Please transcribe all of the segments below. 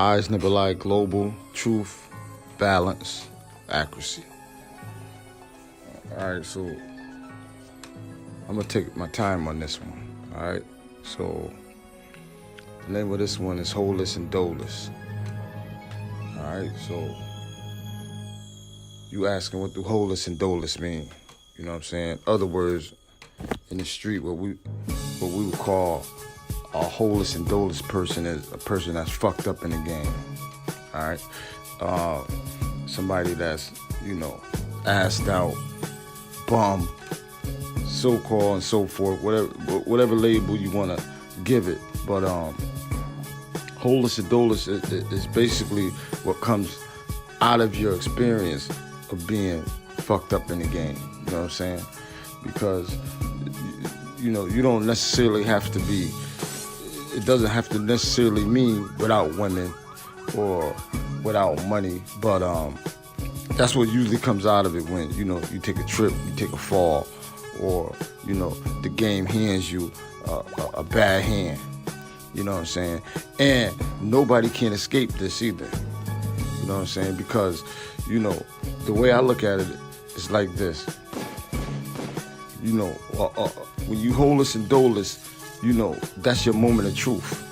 Eyes never lie, global, truth, balance, accuracy. All right, so I'm gonna take my time on this one. All right, so the name of this one is Hoeless and Doeless. All right, so you asking what do Hoeless and Doeless mean? You know what I'm saying? Other words, in the street, what we would call a Hoeless and Doeless person is a person that's fucked up in the game. All right, somebody that's assed out, bum, so-called and so forth, whatever label you want to give it. But Hoeless and Doeless is basically what comes out of your experience of being fucked up in the game. You know what I'm saying? Because you don't necessarily have to be. It doesn't have to necessarily mean without women or without money, but that's what usually comes out of it when you take a trip, you take a fall, or the game hands you a bad hand. You know what I'm saying? And nobody can escape this either. You know what I'm saying? Because the way I look at it is like this. When you Hoeless and Doeless, that's your moment of truth.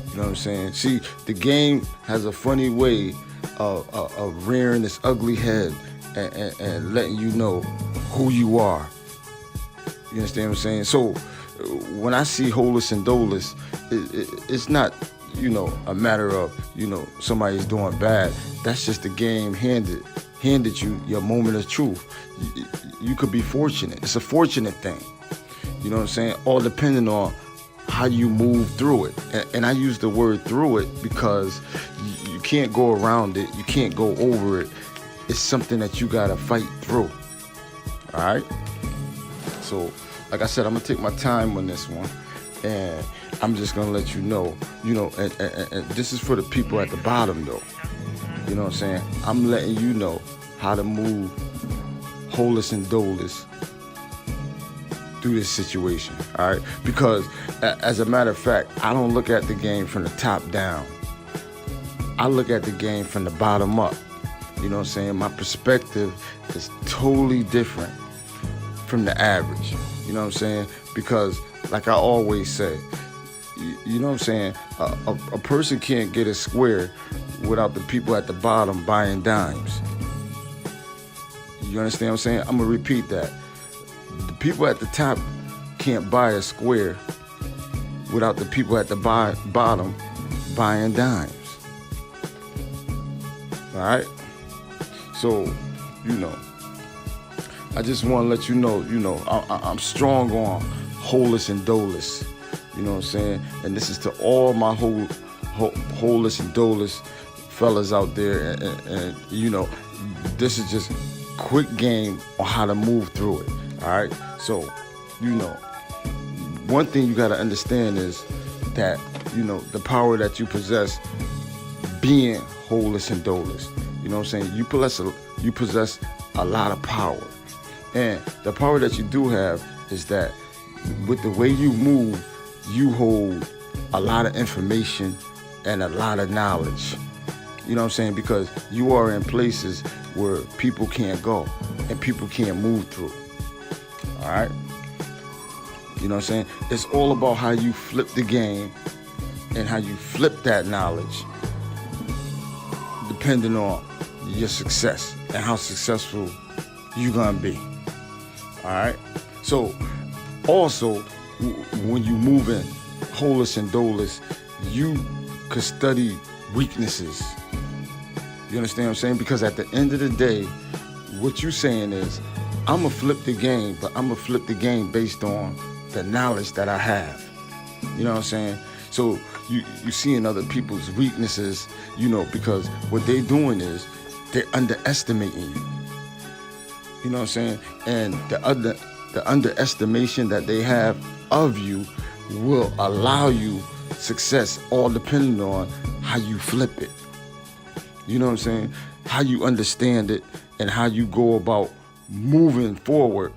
You know what I'm saying? See, the game has a funny way of rearing its ugly head and letting you know who you are. You understand what I'm saying? So when I see Hoeless and Doeless, it's not, a matter of, somebody's doing bad. That's just the game handed you your moment of truth. You could be fortunate. It's a fortunate thing. You know what I'm saying? All depending on how you move through it. And I use the word through it because you can't go around it. You can't go over it. It's something that you got to fight through. All right? So, like I said, I'm going to take my time on this one. And I'm just going to let you know, and this is for the people at the bottom, though. You know what I'm saying? I'm letting you know how to move Hoeless and Doeless through this situation, all right? Because as a matter of fact, I don't look at the game from the top down. I look at the game from the bottom up. You know what I'm saying? My perspective is totally different from the average. You know what I'm saying? Because like I always say, you know what I'm saying? A person can't get a square without the people at the bottom buying dimes. You understand what I'm saying? I'm gonna repeat that. The people at the top can't buy a square without the people at the bottom buying dimes. All right? So, I just want to let you know, I'm strong on Hoeless and Doeless. You know what I'm saying? And this is to all my Hoeless and Doeless fellas out there. And this is just quick game on how to move through it. All right? So, one thing you got to understand is that, the power that you possess being Hoeless and Doeless. You know what I'm saying? You possess a lot of power. And the power that you do have is that with the way you move, you hold a lot of information and a lot of knowledge. You know what I'm saying? Because you are in places where people can't go and people can't move through. All right? You know what I'm saying? It's all about how you flip the game and how you flip that knowledge depending on your success and how successful you're gonna be. All right? So also, when you move in Hoeless and Doeless, you could study weaknesses. You understand what I'm saying? Because at the end of the day, what you're saying is, I'm going to flip the game, but I'm going to flip the game based on the knowledge that I have. You know what I'm saying? So you seeing other people's weaknesses, because what they're doing is they're underestimating you. You know what I'm saying? And the underestimation that they have of you will allow you success, all depending on how you flip it. You know what I'm saying? How you understand it and how you go about moving forward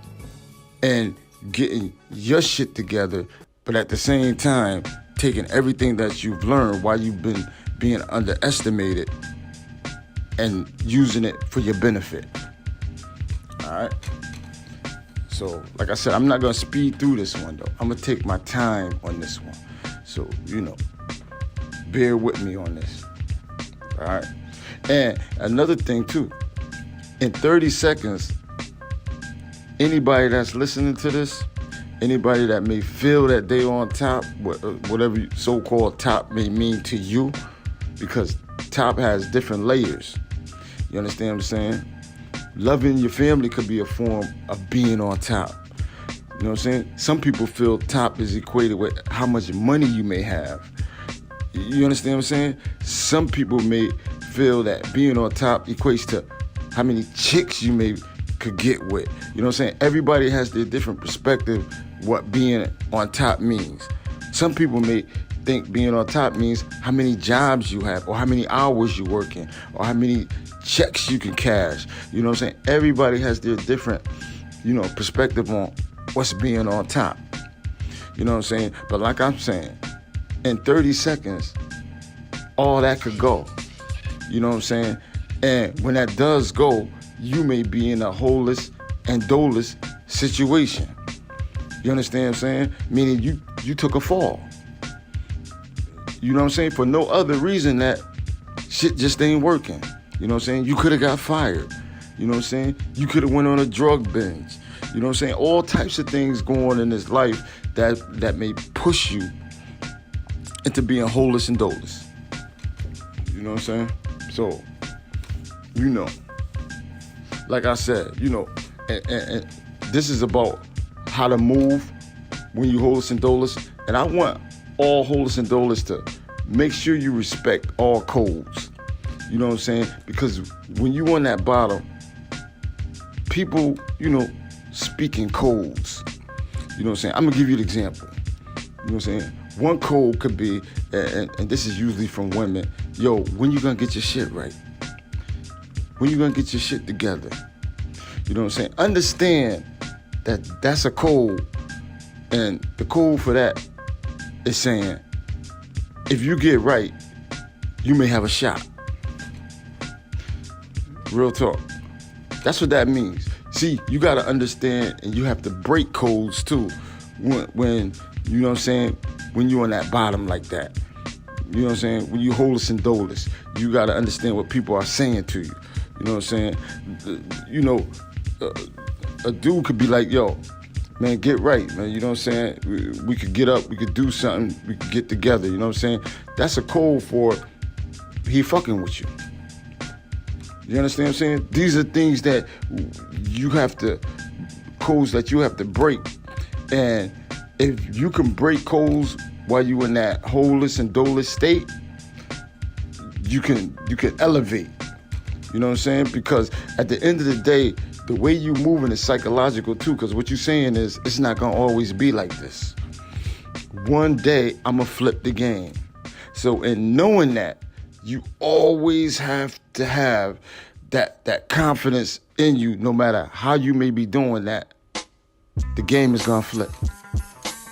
and getting your shit together, but at the same time taking everything that you've learned while you've been being underestimated and using it for your benefit. All right? So, like I said, I'm not going to speed through this one, though. I'm going to take my time on this one. So, bear with me on this. All right? And another thing, too. In 30 seconds, anybody that's listening to this, anybody that may feel that they on top, whatever so-called top may mean to you, because top has different layers. You understand what I'm saying? Loving your family could be a form of being on top. You know what I'm saying? Some people feel top is equated with how much money you may have. You understand what I'm saying? Some people may feel that being on top equates to how many chicks you could get with. You know what I'm saying? Everybody has their different perspective what being on top means. Some people may think being on top means how many jobs you have, or how many hours you working, or how many checks you can cash. You know what I'm saying? Everybody has their different, perspective on what's being on top. You know what I'm saying? But like I'm saying, in 30 seconds, all that could go. You know what I'm saying? And when that does go, you may be in a hoeless and doeless situation. You understand what I'm saying? Meaning you took a fall. You know what I'm saying? For no other reason that shit just ain't working. You know what I'm saying? You could have got fired. You know what I'm saying? You could have went on a drug binge. You know what I'm saying? All types of things going on in this life that may push you into being hoeless and doeless. You know what I'm saying? So, like I said, and this is about how to move when you hoeless and doeless. And I want all hoeless and doeless to make sure you respect all codes. You know what I'm saying? Because when you on that bottom, people, speaking codes. You know what I'm saying? I'm going to give you an example. You know what I'm saying? One code could be, and this is usually from women, yo, when you going to get your shit right? When you going to get your shit together? You know what I'm saying? Understand that that's a code. And the code for that is saying, if you get right, you may have a shot. Real talk. That's what that means. See, you got to understand, and you have to break codes too when you know what I'm saying, when you on that bottom like that. You know what I'm saying? When you hoeless and doeless, you got to understand what people are saying to you. You know what I'm saying? A dude could be like, yo, man, get right, man. You know what I'm saying? We could get up, we could do something, we could get together. You know what I'm saying? That's a code for he fucking with you. You understand what I'm saying? These are things that codes that you have to break. And if you can break codes while you in that hoeless and doeless state, you can elevate. You know what I'm saying? Because at the end of the day, the way you moving is psychological too. Because what you're saying is it's not gonna always be like this. One day I'ma flip the game. So in knowing that, you always have to have that confidence in you. No matter how you may be doing that, the game is gonna flip.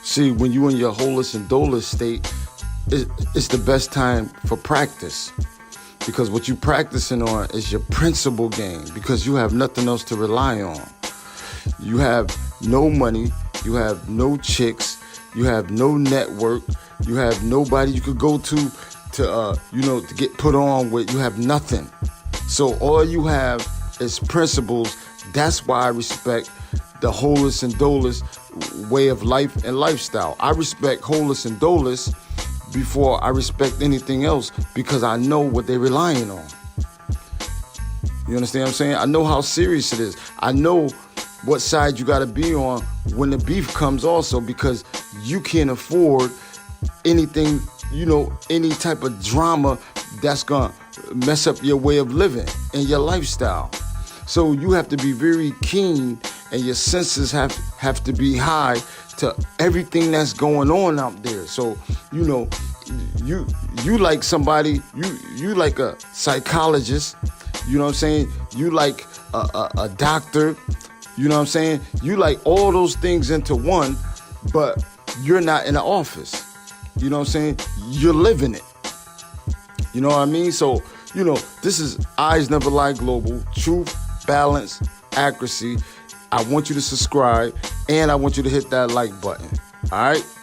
See, when you in your hoeless and doeless state, it's the best time for practice. Because what you practicing on is your principal game, because you have nothing else to rely on. You have no money, you have no chicks, you have no network, you have nobody you could go to get put on with. You have nothing. So all you have is principles. That's why I respect the hoeless and doeless way of life and lifestyle. I respect hoeless and doeless before I respect anything else, because I know what they're relying on. You understand what I'm saying? I know how serious it is. I know what side you got to be on when the beef comes also, because you can't afford anything, any type of drama that's going to mess up your way of living and your lifestyle. So you have to be very keen, and your senses have to be high to everything that's going on out there. So, you like somebody, you like a psychologist, you know what I'm saying? You like a doctor, you know what I'm saying? You like all those things into one, but you're not in the office. You know what I'm saying? You're living it. You know what I mean? So, this is Eyes Never Lie Global. Truth, balance, accuracy. I want you to subscribe, and I want you to hit that like button. All right?